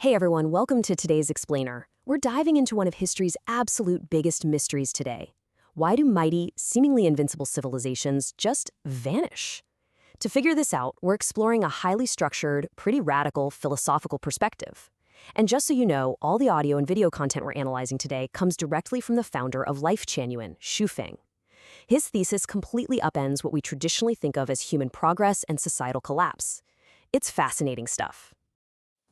Hey everyone, welcome to today's Explainer. We're diving into one of history's absolute biggest mysteries today. Why do mighty, seemingly invincible civilizations just vanish? To figure this out, we're exploring a highly structured, pretty radical philosophical perspective. And just so you know, all the audio and video content we're analyzing today comes directly from the founder of Life Tianyuan, Xu Feng. His thesis completely upends what we traditionally think of as human progress and societal collapse. It's fascinating stuff.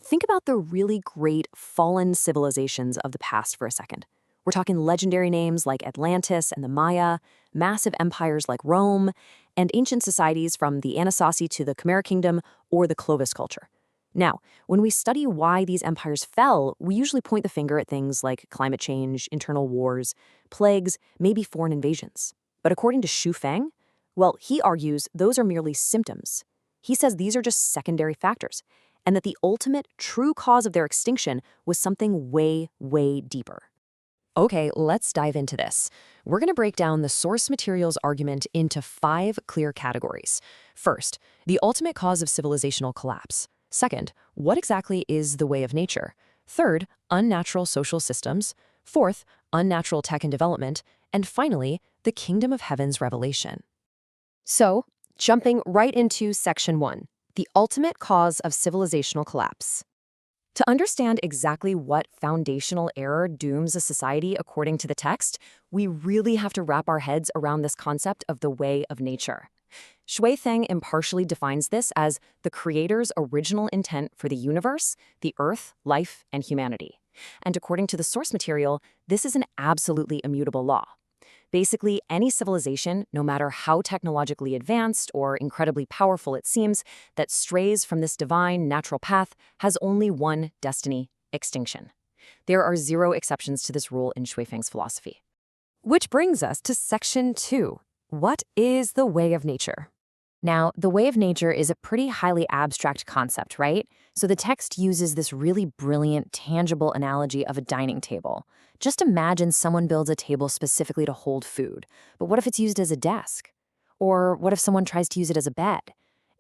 Think about the really great fallen civilizations of the past for a second. We're talking legendary names like Atlantis and the Maya, massive empires like Rome, and ancient societies from the Anasazi to the Khmer Kingdom or the Clovis culture. Now, when we study why these empires fell, we usually point the finger at things like climate change, internal wars, plagues, maybe foreign invasions. But according to Xu Feng, well, he argues those are merely symptoms. He says these are just secondary factors, and that the ultimate, true cause of their extinction was something way, way deeper. Okay, let's dive into this. We're going to break down the source material's argument into 5 clear categories. First, the ultimate cause of civilizational collapse. Second, what exactly is the way of nature? Third, unnatural social systems. Fourth, unnatural tech and development. And finally, the kingdom of heaven's revelation. So, jumping right into section 1. The ultimate cause of civilizational collapse. To understand exactly what foundational error dooms a society according to the text, we really have to wrap our heads around this concept of the way of nature. Xu Feng impartially defines this as the creator's original intent for the universe, the earth, life, and humanity. And according to the source material, this is an absolutely immutable law. Basically, any civilization, no matter how technologically advanced or incredibly powerful it seems, that strays from this divine, natural path has only one destiny: extinction. There are 0 exceptions to this rule in Xu Feng's philosophy. Which brings us to section 2. What is the way of nature? Now, the way of nature is a pretty highly abstract concept, right? So the text uses this really brilliant, tangible analogy of a dining table. Just imagine someone builds a table specifically to hold food. But what if it's used as a desk? Or what if someone tries to use it as a bed?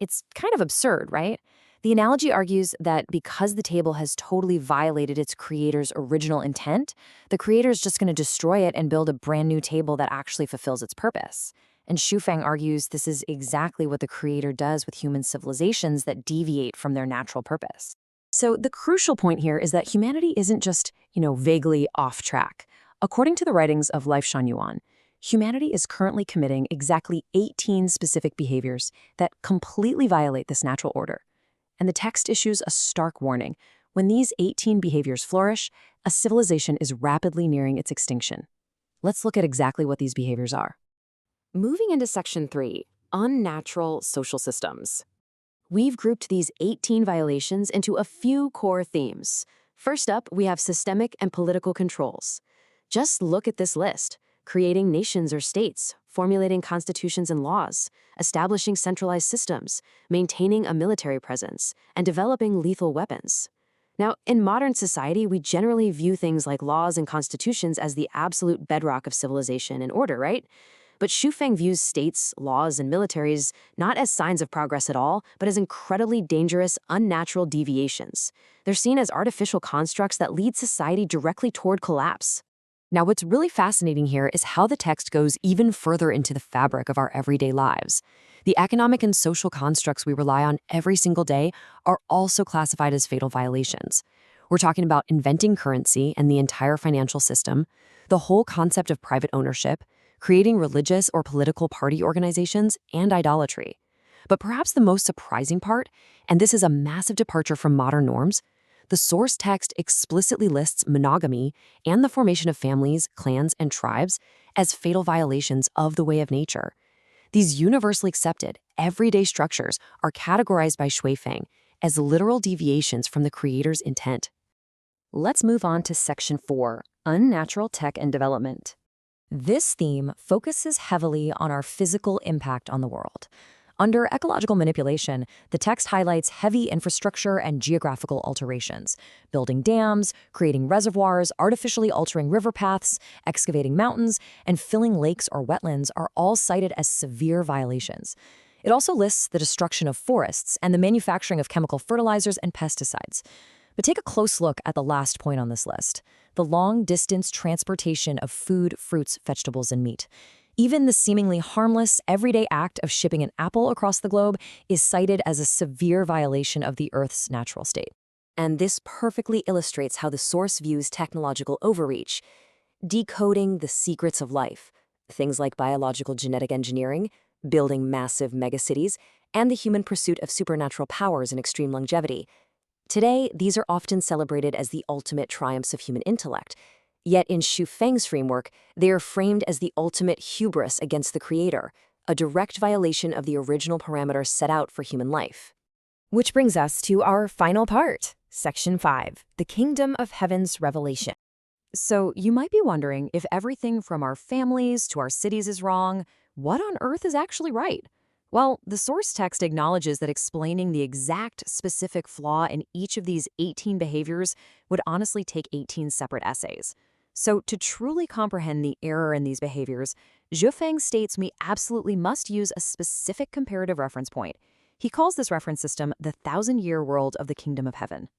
It's kind of absurd, right? The analogy argues that because the table has totally violated its creator's original intent, the creator is just going to destroy it and build a brand new table that actually fulfills its purpose. And Xu Feng argues this is exactly what the creator does with human civilizations that deviate from their natural purpose. So the crucial point here is that humanity isn't just, vaguely off track. According to the writings of Life Tianyuan, humanity is currently committing exactly 18 specific behaviors that completely violate this natural order. And the text issues a stark warning. When these 18 behaviors flourish, a civilization is rapidly nearing its extinction. Let's look at exactly what these behaviors are. Moving into section 3, unnatural social systems. We've grouped these 18 violations into a few core themes. First up, we have systemic and political controls. Just look at this list: creating nations or states, formulating constitutions and laws, establishing centralized systems, maintaining a military presence, and developing lethal weapons. Now, in modern society, we generally view things like laws and constitutions as the absolute bedrock of civilization and order, right? But Xu Feng views states, laws, and militaries not as signs of progress at all, but as incredibly dangerous, unnatural deviations. They're seen as artificial constructs that lead society directly toward collapse. Now, what's really fascinating here is how the text goes even further into the fabric of our everyday lives. The economic and social constructs we rely on every single day are also classified as fatal violations. We're talking about inventing currency and the entire financial system, the whole concept of private ownership, creating religious or political party organizations, and idolatry. But perhaps the most surprising part, and this is a massive departure from modern norms, the source text explicitly lists monogamy and the formation of families, clans, and tribes as fatal violations of the way of nature. These universally accepted, everyday structures are categorized by Xu Feng as literal deviations from the creator's intent. Let's move on to section 4, unnatural tech and development. This theme focuses heavily on our physical impact on the world. Under ecological manipulation, the text highlights heavy infrastructure and geographical alterations. Building dams, creating reservoirs, artificially altering river paths, excavating mountains, and filling lakes or wetlands are all cited as severe violations. It also lists the destruction of forests and the manufacturing of chemical fertilizers and pesticides. But take a close look at the last point on this list, the long-distance transportation of food, fruits, vegetables, and meat. Even the seemingly harmless, everyday act of shipping an apple across the globe is cited as a severe violation of the Earth's natural state. And this perfectly illustrates how the source views technological overreach, decoding the secrets of life, things like biological genetic engineering, building massive megacities, and the human pursuit of supernatural powers and extreme longevity. Today, these are often celebrated as the ultimate triumphs of human intellect. Yet in Xu Feng's framework, they are framed as the ultimate hubris against the creator, a direct violation of the original parameters set out for human life. Which brings us to our final part, Section 5, the Kingdom of Heaven's Revelation. So you might be wondering, if everything from our families to our cities is wrong, what on earth is actually right? Well, the source text acknowledges that explaining the exact specific flaw in each of these 18 behaviors would honestly take 18 separate essays. So to truly comprehend the error in these behaviors, Xu Feng states we absolutely must use a specific comparative reference point. He calls this reference system the 1,000-year world of the Kingdom of Heaven.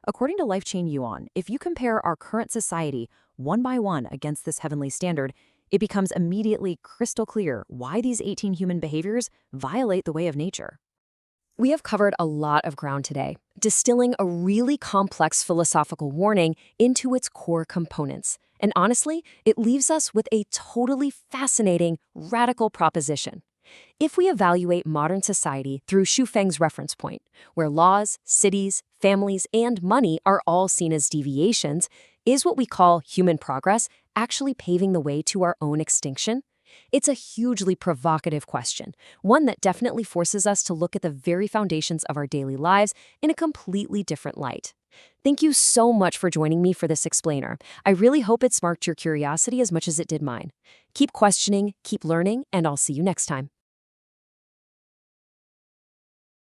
According to LifeChain Yuan, if you compare our current society one by one against this heavenly standard, it becomes immediately crystal clear why these 18 human behaviors violate the way of nature. We have covered a lot of ground today, distilling a really complex philosophical warning into its core components. And honestly, it leaves us with a totally fascinating, radical proposition. If we evaluate modern society through Xu Feng's reference point, where laws, cities, families, and money are all seen as deviations, is what we call human progress actually paving the way to our own extinction? It's a hugely provocative question, one that definitely forces us to look at the very foundations of our daily lives in a completely different light. Thank you so much for joining me for this explainer. I really hope it sparked your curiosity as much as it did mine. Keep questioning, keep learning, and I'll see you next time.